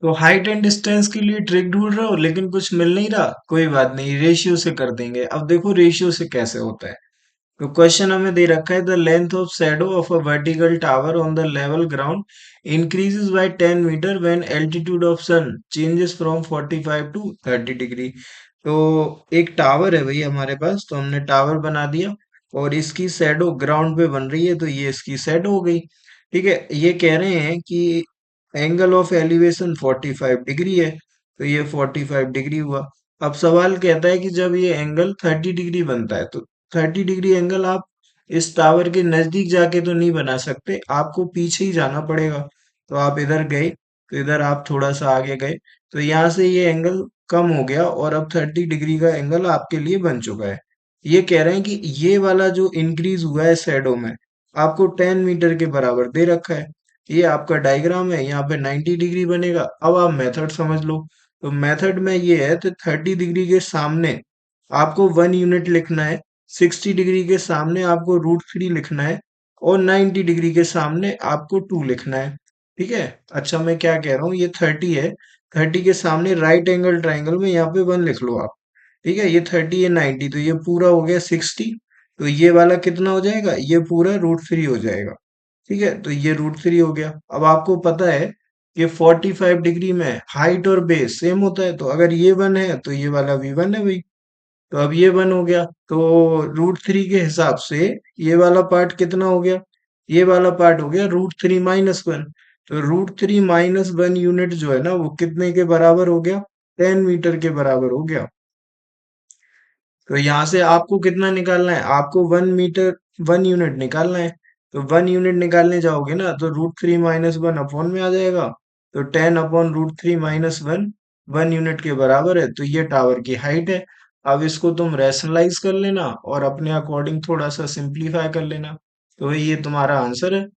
तो height and distance के लिए ट्रिक ढूंढ रहे हो लेकिन कुछ मिल नहीं रहा, कोई बात नहीं, रेशियो से कर देंगे। अब देखो रेशियो से कैसे होता है। तो क्वेश्चन हमें दे रखा है, the length of shadow of a vertical tower on the level ground increases by 10 metre when altitude of sun changes from 45 to 30 degree. तो एक टावर है भाई हमारे पास, तो हमने टावर बना दिया और इसकी शैडो ग्राउंड पे बन रही है, तो ये इसकी शैडो हो गई। ठीक है, ये कह रहे हैं कि एंगल ऑफ एलिवेशन 45 डिग्री है, तो ये 45 डिग्री हुआ। अब सवाल कहता है कि जब ये एंगल 30 डिग्री बनता है, तो 30 डिग्री एंगल आप इस टावर के नजदीक जाके तो नहीं बना सकते, आपको पीछे ही जाना पड़ेगा। तो आप इधर गए, तो इधर आप थोड़ा सा आगे गए, तो यहाँ से ये एंगल कम हो गया और अब 30 डिग्री का एंगल आपके लिए बन चुका है। ये कह रहे हैं कि ये वाला जो इंक्रीज हुआ है शैडो में, आपको 10 मीटर के बराबर दे रखा है। ये आपका डायग्राम है, यहाँ पे 90 डिग्री बनेगा। अब आप मेथड समझ लो। तो मेथड में ये है, तो 30 डिग्री के सामने आपको 1 यूनिट लिखना है, 60 डिग्री के सामने आपको √3 लिखना है और 90 डिग्री के सामने आपको 2 लिखना है। ठीक है। अच्छा, मैं क्या कह रहा हूँ, ये 30 है, 30 के सामने राइट एंगल ट्राइंगल में यहाँ पे 1 लिख लो आप। ठीक है, ये 30 है 90, तो ये पूरा हो गया 60। तो ये वाला कितना हो जाएगा, ये पूरा √3 हो जाएगा। ठीक है, तो ये √3 हो गया। अब आपको पता है कि 45 डिग्री में हाइट और बेस सेम होता है, तो अगर ये 1 है तो ये वाला भी 1 है भाई। तो अब ये 1 हो गया, तो √3 के हिसाब से ये वाला पार्ट कितना हो गया, ये वाला पार्ट हो गया √3 - 1। तो √3 - 1 यूनिट जो है ना, वो कितने के बराबर हो गया, 10 मीटर के बराबर हो गया। तो यहाँ से आपको कितना निकालना है, आपको 1 मीटर 1 यूनिट निकालना है। तो 1 यूनिट निकालने जाओगे ना, तो √3 - 1 अपॉन में आ जाएगा। तो 10/√3 - 1 1 यूनिट के बराबर है, तो ये टावर की हाइट है। अब इसको तुम रैशनलाइज कर लेना और अपने अकॉर्डिंग थोड़ा सा सिंप्लीफाई कर लेना। तो ये तुम्हारा आंसर है।